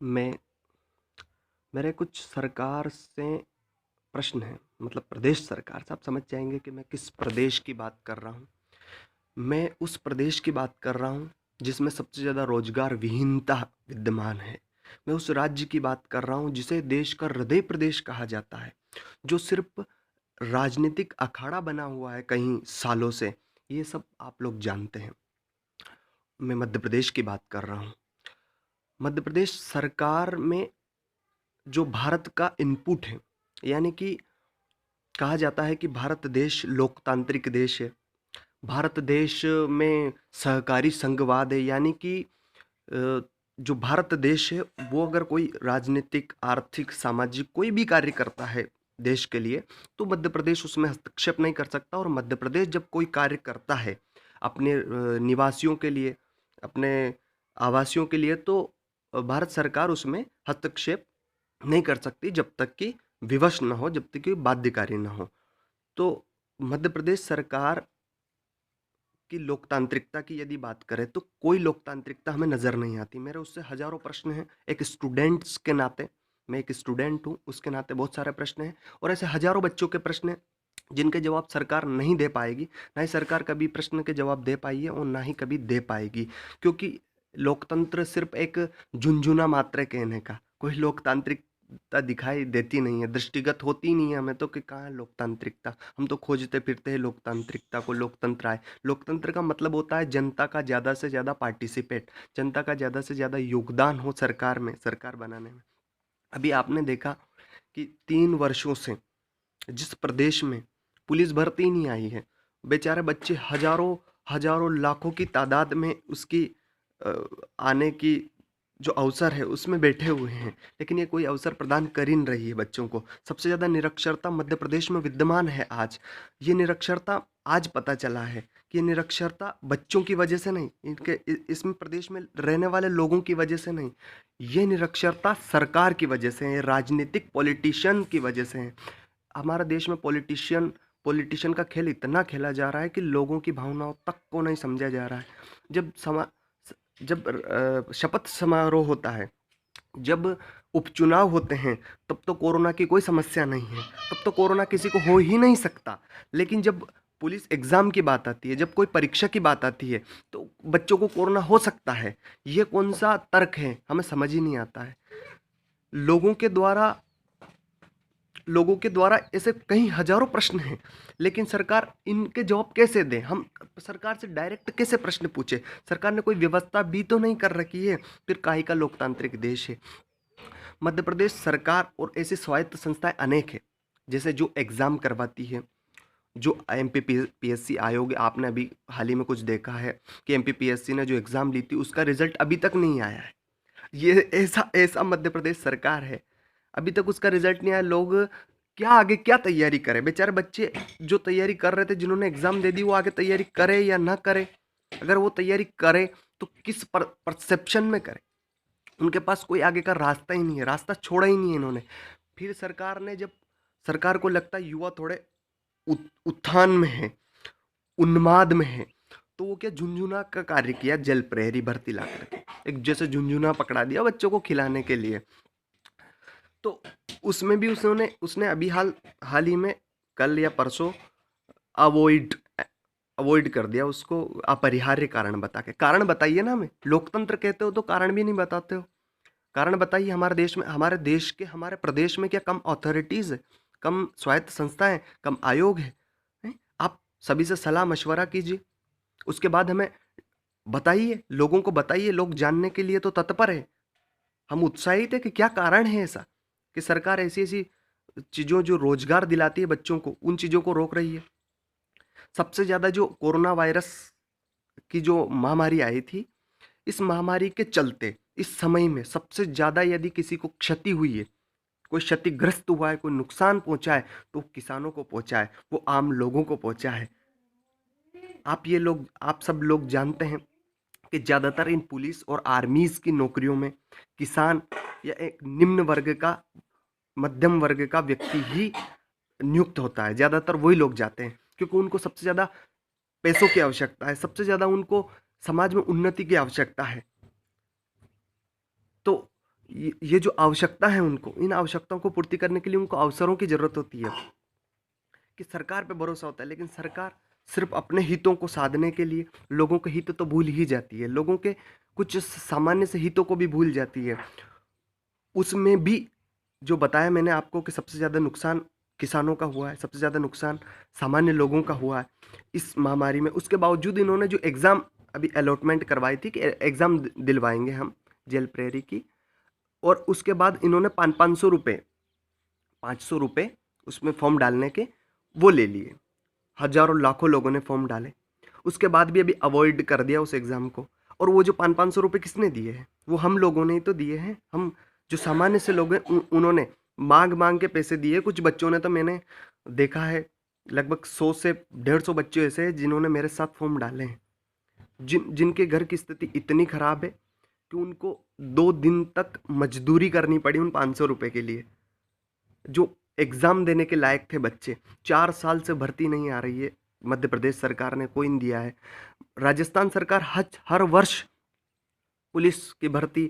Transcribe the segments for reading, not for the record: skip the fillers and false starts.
मैं मेरे कुछ सरकार से प्रश्न हैं, मतलब प्रदेश सरकार से। आप समझ जाएँगे कि मैं किस प्रदेश की बात कर रहा हूँ। मैं उस प्रदेश की बात कर रहा हूँ जिसमें सबसे ज़्यादा रोज़गार विहीनता विद्यमान है। मैं उस राज्य की बात कर रहा हूँ जिसे देश का हृदय प्रदेश कहा जाता है, जो सिर्फ़ राजनीतिक अखाड़ा बना हुआ है कई सालों से, ये सब आप लोग जानते हैं। मैं मध्य प्रदेश की बात कर रहा हूँ। मध्य प्रदेश सरकार में जो भारत का इनपुट है, यानी कि कहा जाता है कि भारत देश लोकतांत्रिक देश है। भारत देश में सहकारी संघवाद है, यानी कि अ, जो भारत देश है वो अगर कोई राजनीतिक, आर्थिक, सामाजिक कोई भी कार्य करता है देश के लिए, तो मध्य प्रदेश उसमें हस्तक्षेप नहीं कर सकता। और मध्य प्रदेश जब कोई कार्य करता है अपने निवासियों के लिए, अपने आवासियों के लिए, तो भारत सरकार उसमें हस्तक्षेप नहीं कर सकती जब तक कि विवश ना हो, जब तक कि बाध्यकारी ना हो। तो मध्य प्रदेश सरकार की लोकतांत्रिकता की यदि बात करें तो कोई लोकतांत्रिकता हमें नज़र नहीं आती। मेरे उससे हज़ारों प्रश्न हैं। एक स्टूडेंट्स के नाते, मैं एक स्टूडेंट हूँ, उसके नाते बहुत सारे प्रश्न हैं और ऐसे हज़ारों बच्चों के प्रश्न हैं जिनके जवाब सरकार नहीं दे पाएगी। ना ही सरकार कभी प्रश्न के जवाब दे पाई है और ना ही कभी दे पाएगी, क्योंकि लोकतंत्र सिर्फ़ एक झुनझुना मात्र है कहने का। कोई लोकतांत्रिकता दिखाई देती नहीं है, दृष्टिगत होती नहीं है हमें तो कि कहाँ है लोकतांत्रिकता। हम तो खोजते फिरते हैं लोकतांत्रिकता को, लोकतंत्र आए। लोकतंत्र का मतलब होता है जनता का ज़्यादा से ज़्यादा पार्टिसिपेट, जनता का ज़्यादा से ज़्यादा योगदान हो सरकार में, सरकार बनाने में। अभी आपने देखा कि 3 वर्षों से जिस प्रदेश में पुलिस भर्ती ही नहीं आई है, बेचारे बच्चे हज़ारों हज़ारों लाखों की तादाद में उसकी अ, आने की जो अवसर है उसमें बैठे हुए हैं, लेकिन ये कोई अवसर प्रदान कर ही नहीं रही है बच्चों को। सबसे ज़्यादा निरक्षरता मध्य प्रदेश में विद्यमान है आज। ये निरक्षरता आज पता चला है कि ये निरक्षरता बच्चों की वजह से नहीं, इनके इसमें प्रदेश में रहने वाले लोगों की वजह से नहीं, ये निरक्षरता सरकार की वजह से है, राजनीतिक पॉलिटिशियन की वजह से है। हमारे देश में पॉलिटिशियन पॉलिटिशियन का खेल इतना खेला जा रहा है कि लोगों की भावनाओं तक को नहीं समझा जा रहा है। जब समा जब शपथ समारोह होता है, जब उपचुनाव होते हैं, तब तो कोरोना की कोई समस्या नहीं है, तब तो कोरोना किसी को हो ही नहीं सकता। लेकिन जब पुलिस एग्जाम की बात आती है, जब कोई परीक्षा की बात आती है, तो बच्चों को कोरोना हो सकता है। ये कौन सा तर्क है, हमें समझ ही नहीं आता है। लोगों के द्वारा लोगों के द्वारा ऐसे कई हजारों प्रश्न हैं, लेकिन सरकार इनके जवाब कैसे दे? हम सरकार से डायरेक्ट कैसे प्रश्न पूछे? सरकार ने कोई व्यवस्था भी तो नहीं कर रखी है, फिर काहे का लोकतांत्रिक देश है। मध्य प्रदेश सरकार और ऐसी स्वायत्त संस्थाएं अनेक है, जैसे जो एग्जाम करवाती है, जो एमपीपीएससी आयोग, आपने अभी हाल ही में कुछ देखा है कि एमपीपीएससी ने जो एग्जाम ली थी उसका रिजल्ट अभी तक नहीं आया है। ये ऐसा ऐसा मध्य प्रदेश सरकार है, अभी तक उसका रिजल्ट नहीं आया। लोग क्या आगे क्या तैयारी करें? बेचारे बच्चे जो तैयारी कर रहे थे, जिन्होंने एग्जाम दे दी, वो आगे तैयारी करे या ना करे? अगर वो तैयारी करे तो किस परसेप्शन में करे? उनके पास कोई आगे का रास्ता ही नहीं है, रास्ता छोड़ा ही नहीं है इन्होंने। फिर सरकार ने जब सरकार को लगता है युवा थोड़े उत्थान में है, उन्माद में है, तो वो क्या झुंझुना का कार्य किया, जल प्रहरी भर्ती ला करके एक जैसे झुंझुना पकड़ा दिया बच्चों को खिलाने के लिए। तो उसमें भी उसने अभी हाल हाल ही में कल या परसों अवॉइड अवॉइड कर दिया उसको, अपरिहार्य कारण बता के। कारण बताइए ना, हमें लोकतंत्र कहते हो तो कारण भी नहीं बताते हो। कारण बताइए, हमारे देश में, हमारे प्रदेश में क्या कम अथॉरिटीज है, कम स्वायत्त संस्थाएं, कम आयोग है? हैं? आप सभी से सलाह मशवरा कीजिए, उसके बाद हमें बताइए, लोगों को बताइए। लोग जानने के लिए तो तत्पर है। हम उत्साहित है कि क्या कारण है ऐसा कि सरकार ऐसी ऐसी चीज़ों जो रोजगार दिलाती है बच्चों को, उन चीज़ों को रोक रही है। सबसे ज़्यादा जो कोरोना वायरस की जो महामारी आई थी, इस महामारी के चलते इस समय में सबसे ज़्यादा यदि किसी को क्षति हुई है, कोई क्षतिग्रस्त हुआ है, कोई नुकसान पहुंचा है, तो किसानों को पहुंचा है, वो आम लोगों को पहुंचा है। आप सब लोग जानते हैं कि ज़्यादातर इन पुलिस और आर्मीज की नौकरियों में किसान या एक निम्न वर्ग का, मध्यम वर्ग का व्यक्ति ही नियुक्त होता है। ज़्यादातर वही लोग जाते हैं क्योंकि उनको सबसे ज़्यादा पैसों की आवश्यकता है, सबसे ज़्यादा उनको समाज में उन्नति की आवश्यकता है। तो ये जो आवश्यकता है उनको, इन आवश्यकताओं को पूर्ति करने के लिए उनको अवसरों की ज़रूरत होती है कि सरकार पे भरोसा होता है, लेकिन सरकार सिर्फ अपने हितों को साधने के लिए लोगों के हित तो भूल ही जाती है, लोगों के कुछ सामान्य से हितों को भी भूल जाती है। उसमें भी जो बताया मैंने आपको कि सबसे ज़्यादा नुकसान किसानों का हुआ है, सबसे ज़्यादा नुकसान सामान्य लोगों का हुआ है इस महामारी में। उसके बावजूद इन्होंने जो एग्ज़ाम अभी अलॉटमेंट करवाई थी कि एग्ज़ाम दिलवाएंगे हम जेल प्रेरी की, और उसके बाद इन्होंने 500 रुपये उसमें फॉर्म डालने के वो ले लिए। हजारों लाखों लोगों ने फॉर्म डाले, उसके बाद भी अभी अवॉइड कर दिया उस एग्ज़ाम को। और वो जो 500 रुपये किसने दिए हैं? वो हम लोगों ने ही तो दिए हैं। हम जो सामान्य से लोग हैं उन्होंने मांग मांग के पैसे दिए। कुछ बच्चों ने तो मैंने देखा है लगभग 100 से 150 बच्चे ऐसे हैं जिन्होंने मेरे साथ फॉर्म डाले हैं, जिनके घर की स्थिति इतनी ख़राब है कि उनको 2 दिन तक मजदूरी करनी पड़ी उन 500 रुपये के लिए। जो एग्ज़ाम देने के लायक थे बच्चे, 4 साल से भर्ती नहीं आ रही है मध्य प्रदेश सरकार ने, कोई नहीं दिया है। राजस्थान सरकार हर वर्ष पुलिस की भर्ती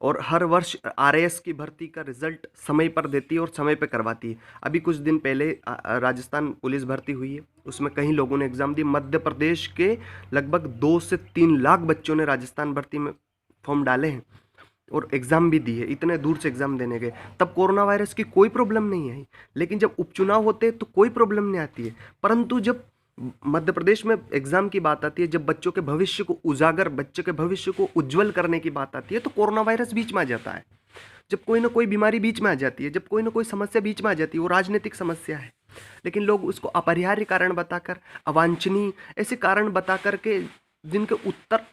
और हर वर्ष आरएएस की भर्ती का रिजल्ट समय पर देती है और समय पर करवाती है। अभी कुछ दिन पहले राजस्थान पुलिस भर्ती हुई है, उसमें कई लोगों ने एग्ज़ाम दी। मध्य प्रदेश के लगभग 2 से 3 लाख बच्चों ने राजस्थान भर्ती में फॉर्म डाले हैं और एग्ज़ाम भी दी है। इतने दूर से एग्ज़ाम देने गए, तब कोरोना वायरस की कोई प्रॉब्लम नहीं आई, लेकिन जब उपचुनाव होते हैं तो कोई प्रॉब्लम नहीं आती है। परंतु जब मध्य प्रदेश में एग्ज़ाम की बात आती है, जब बच्चों के भविष्य को उजागर, बच्चों के भविष्य को उज्जवल करने की बात आती है, तो कोरोना वायरस बीच में आ जाता है। जब कोई ना कोई बीमारी बीच में आ जाती है, जब कोई ना कोई समस्या बीच में आ जाती है, वो राजनीतिक समस्या है, लेकिन लोग उसको अपरिहार्य कारण बताकर, अवांछनीय ऐसे कारण बता करके, जिनके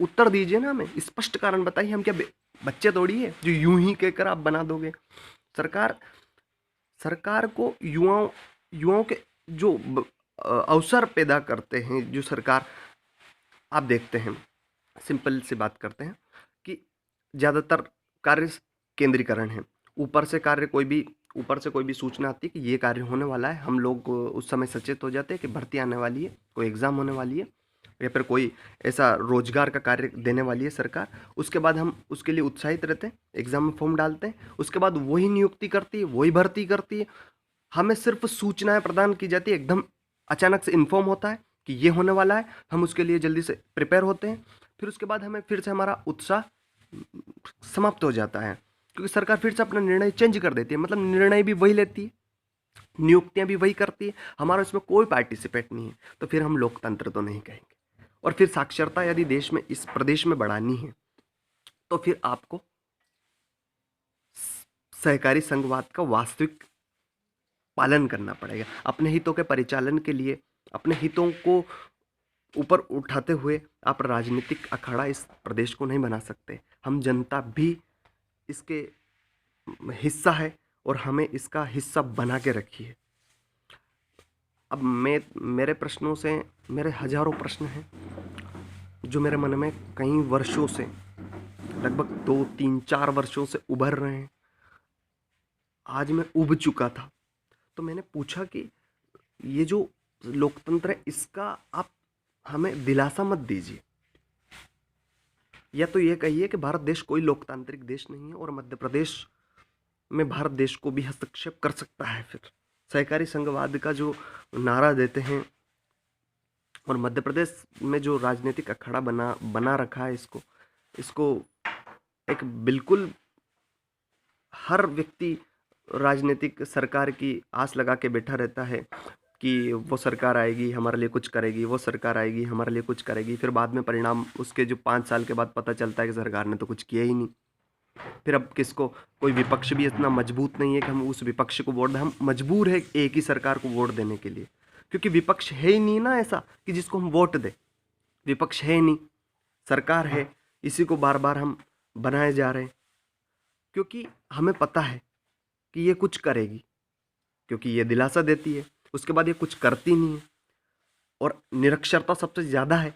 उत्तर दीजिए ना, हमें स्पष्ट कारण बताइए। हम क्या बच्चे थोड़ी है जो यूं ही कहकर आप बना दोगे। सरकार सरकार को युवाओं युवाओं के जो अवसर पैदा करते हैं, जो सरकार आप देखते हैं, सिंपल सी बात करते हैं कि ज़्यादातर कार्य केंद्रीकरण है। ऊपर से कोई भी सूचना आती है कि ये कार्य होने वाला है, हम लोग उस समय सचेत हो जाते हैं कि भर्ती आने वाली है, कोई एग्ज़ाम होने वाली है, या फिर कोई ऐसा रोजगार का कार्य देने वाली है सरकार। उसके बाद हम उसके लिए उत्साहित रहते हैं, एग्ज़ाम में फॉर्म डालते हैं, उसके बाद वही नियुक्ति करती है, वही भर्ती करती है। हमें सिर्फ सूचनाएं प्रदान की जाती है, एकदम अचानक से इन्फॉर्म होता है कि ये होने वाला है, हम उसके लिए जल्दी से प्रिपेयर होते हैं। फिर उसके बाद हमें फिर से हमारा उत्साह समाप्त हो जाता है, क्योंकि सरकार फिर से अपना निर्णय चेंज कर देती है। मतलब निर्णय भी वही लेती है, नियुक्तियां भी वही करती है, हमारा इसमें कोई पार्टिसिपेट नहीं है। तो फिर हम लोकतंत्र तो नहीं कहेंगे। और फिर साक्षरता यदि देश में, इस प्रदेश में बढ़ानी है, तो फिर आपको सहकारी संघवाद का वास्तविक पालन करना पड़ेगा। अपने हितों के परिचालन के लिए, अपने हितों को ऊपर उठाते हुए आप राजनीतिक अखाड़ा इस प्रदेश को नहीं बना सकते। हम जनता भी इसके हिस्सा है और हमें इसका हिस्सा बना के रखिए। अब मेरे प्रश्नों से, मेरे हजारों प्रश्न हैं जो मेरे मन में कई वर्षों से, लगभग 2, 3, 4 वर्षों से उभर रहे हैं। आज मैं उब चुका था, तो मैंने पूछा कि ये जो लोकतंत्र है, इसका आप हमें दिलासा मत दीजिए, या तो ये कहिए कि भारत देश कोई लोकतांत्रिक देश नहीं है और मध्य प्रदेश में भारत देश को भी हस्तक्षेप कर सकता है। फिर सहकारी संघवाद का जो नारा देते हैं और मध्य प्रदेश में जो राजनीतिक अखाड़ा बना रखा है, इसको एक बिल्कुल हर व्यक्ति राजनीतिक सरकार की आस लगा के बैठा रहता है कि वो सरकार आएगी हमारे लिए कुछ करेगी, वो सरकार आएगी हमारे लिए कुछ करेगी। फिर बाद में परिणाम उसके जो 5 साल के बाद पता चलता है कि सरकार ने तो कुछ किया ही नहीं। फिर अब किसको, कोई विपक्ष भी इतना मजबूत नहीं है कि हम उस विपक्ष को वोट दें। हम मजबूर है एक ही सरकार को वोट देने के लिए, क्योंकि विपक्ष है ही नहीं ना ऐसा कि जिसको हम वोट दें। विपक्ष है नहीं, सरकार है, इसी को बार बार हम बनाए जा रहे हैं, क्योंकि हमें पता है कि ये कुछ करेगी, क्योंकि ये दिलासा देती है, उसके बाद ये कुछ करती नहीं है और निरक्षरता सबसे ज़्यादा है,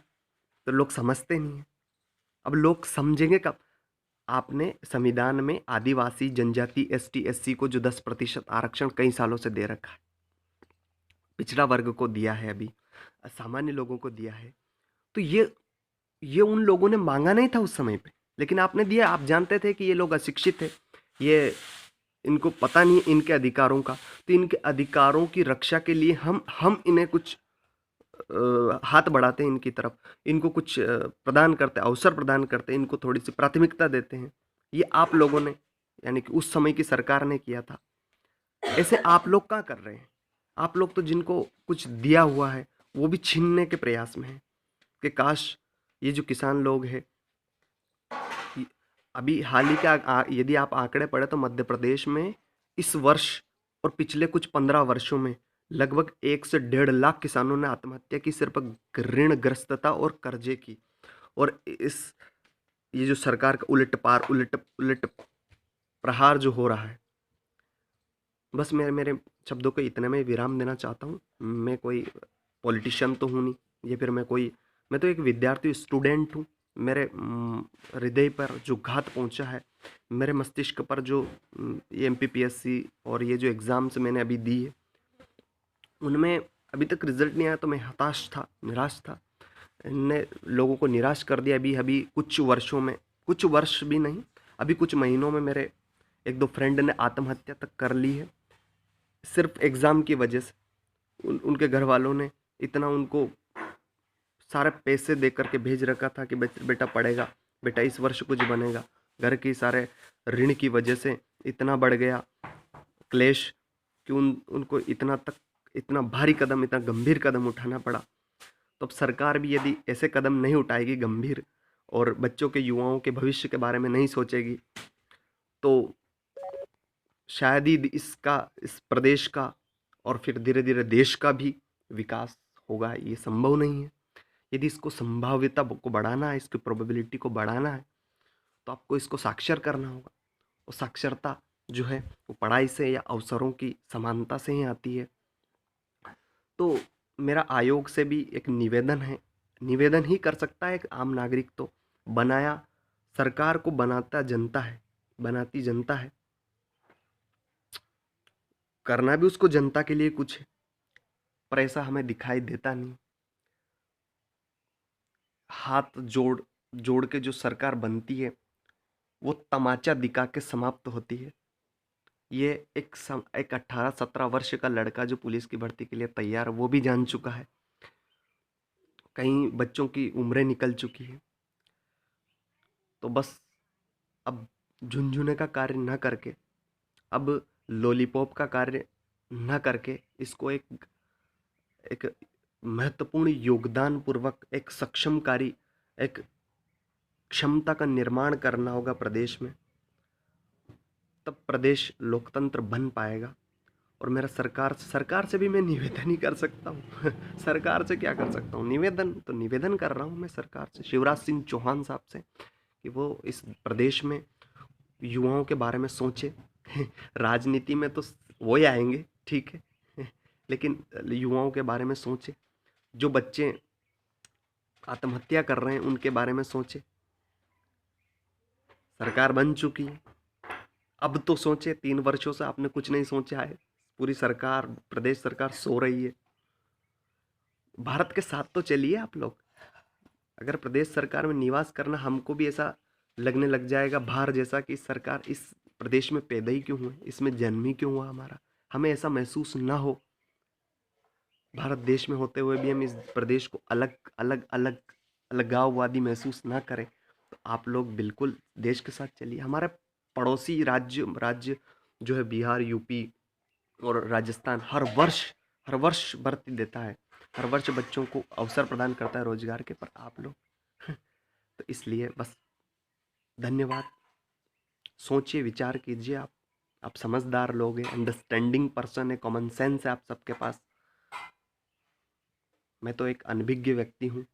तो लोग समझते नहीं हैं। अब लोग समझेंगे कब? आपने संविधान में आदिवासी, जनजाति, एसटी, एससी को जो 10% आरक्षण कई सालों से दे रखा है, पिछड़ा वर्ग को दिया है, अभी सामान्य लोगों को दिया है, तो ये उन लोगों ने मांगा नहीं था उस समय पे, लेकिन आपने दिया। आप जानते थे कि ये लोग अशिक्षित है, ये इनको पता नहीं इनके अधिकारों का, तो इनके अधिकारों की रक्षा के लिए हम इन्हें कुछ हाथ बढ़ाते हैं इनकी तरफ, इनको कुछ प्रदान करते हैं, अवसर प्रदान करते हैं, इनको थोड़ी सी प्राथमिकता देते हैं। ये आप लोगों ने, यानी कि उस समय की सरकार ने किया था। ऐसे आप लोग क्या कर रहे हैं? आप लोग तो जिनको कुछ दिया हुआ है वो भी छीनने के प्रयास में है कि काश ये जो किसान लोग हैं, अभी हाल ही का यदि आप आंकड़े पढ़े तो मध्य प्रदेश में इस वर्ष और पिछले कुछ 15 वर्षों में लगभग 1 से 1.5 लाख किसानों ने आत्महत्या की, सिर्फ ऋणग्रस्तता और कर्जे की। और इस ये जो सरकार का उलट पार उलट उलट प्रहार जो हो रहा है, बस मैं मेरे शब्दों को इतने में विराम देना चाहता हूँ। मैं कोई पॉलिटिशियन तो हूँ नहीं, या फिर मैं तो एक विद्यार्थी स्टूडेंट हूँ। मेरे हृदय पर जो घात पहुँचा है, मेरे मस्तिष्क पर जो ये MPPSC और ये जो एग्ज़ाम्स मैंने अभी दी है, उनमें अभी तक रिजल्ट नहीं आया तो मैं हताश था, निराश था। ने लोगों को निराश कर दिया। अभी अभी कुछ वर्षों में, कुछ वर्ष भी नहीं, अभी कुछ महीनों में मेरे एक दो फ्रेंड ने आत्महत्या तक कर ली है, सिर्फ एग्ज़ाम की वजह से। उनके घर वालों ने इतना उनको सारे पैसे दे करके भेज रखा था कि बेटा पढ़ेगा, बेटा इस वर्ष कुछ बनेगा। घर की सारे ऋण की वजह से इतना बढ़ गया क्लेश कि उनको इतना भारी कदम, इतना गंभीर कदम उठाना पड़ा। तो अब सरकार भी यदि ऐसे कदम नहीं उठाएगी गंभीर, और बच्चों के, युवाओं के भविष्य के बारे में नहीं सोचेगी, तो शायद ही इस प्रदेश का और फिर धीरे धीरे देश का भी विकास होगा। ये संभव नहीं है। यदि इसको संभाव्यता को बढ़ाना है, इसकी प्रोबेबिलिटी को बढ़ाना है, तो आपको इसको साक्षर करना होगा। और साक्षरता जो है वो पढ़ाई से या अवसरों की समानता से ही आती है। तो मेरा आयोग से भी एक निवेदन है, निवेदन ही कर सकता है एक आम नागरिक तो। बनाया सरकार को बनाता जनता है, बनाती जनता है, करना भी उसको जनता के लिए कुछ है, पर ऐसा हमें दिखाई देता नहीं। हाथ जोड़ जोड़ के जो सरकार बनती है वो तमाचा दिखा के समाप्त होती है। ये एक 18-17 वर्ष का लड़का जो पुलिस की भर्ती के लिए तैयार, वो भी जान चुका है। कई बच्चों की उम्रें निकल चुकी है। तो बस अब झुनझुने का कार्य न करके, अब लॉलीपॉप का कार्य न करके, इसको एक एक महत्वपूर्ण योगदान पूर्वक, एक सक्षमकारी, एक क्षमता का निर्माण करना होगा प्रदेश में। तब प्रदेश लोकतंत्र बन पाएगा। और मेरा सरकार से भी मैं निवेदन ही कर सकता हूँ सरकार से क्या कर सकता हूँ? निवेदन कर रहा हूँ मैं सरकार से, शिवराज सिंह चौहान साहब से, कि वो इस प्रदेश में युवाओं के बारे में सोचे राजनीति में तो वो ही आएंगे, ठीक है लेकिन युवाओं के बारे में सोचे। जो बच्चे आत्महत्या कर रहे हैं उनके बारे में सोचे। सरकार बन चुकी है, अब तो सोचे। 3 वर्षों से आपने कुछ नहीं सोचा है। पूरी सरकार, प्रदेश सरकार सो रही है। भारत के साथ तो चलिए आप लोग। अगर प्रदेश सरकार में निवास करना हमको भी ऐसा लगने लग जाएगा भार जैसा कि सरकार इस प्रदेश में पैदा ही क्यों हुए, इसमें जन्म ही क्यों हुआ हमारा, हमें ऐसा महसूस ना हो। भारत देश में होते हुए भी हम इस प्रदेश को अलग अलग अलग अलगाववादी महसूस ना करें, तो आप लोग बिल्कुल देश के साथ चलिए। हमारे पड़ोसी राज्य जो है बिहार, यूपी और राजस्थान, हर वर्ष भर्ती देता है, हर वर्ष बच्चों को अवसर प्रदान करता है रोजगार के, पर आप लोग तो इसलिए बस धन्यवाद। सोचिए, विचार कीजिए। आप समझदार लोग हैं, अंडरस्टैंडिंग पर्सन है, कॉमन सेंस है आप सबके पास। मैं तो एक अनभिज्ञ व्यक्ति हूँ।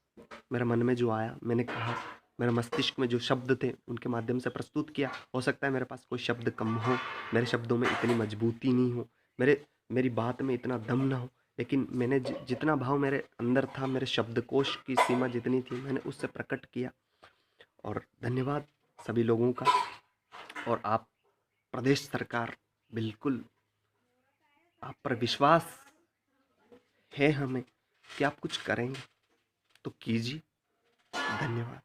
मेरे मन में जो आया मैंने कहा, मेरे मस्तिष्क में जो शब्द थे उनके माध्यम से प्रस्तुत किया। हो सकता है मेरे पास कोई शब्द कम हो, मेरे शब्दों में इतनी मजबूती नहीं हो, मेरी बात में इतना दम ना हो, लेकिन मैंने जितना भाव मेरे अंदर था, मेरे शब्दकोश की सीमा जितनी थी, मैंने उससे प्रकट किया। और धन्यवाद सभी लोगों का। और आप प्रदेश सरकार, बिल्कुल आप पर विश्वास है हमें कि आप कुछ करेंगे, तो कीजिए। धन्यवाद।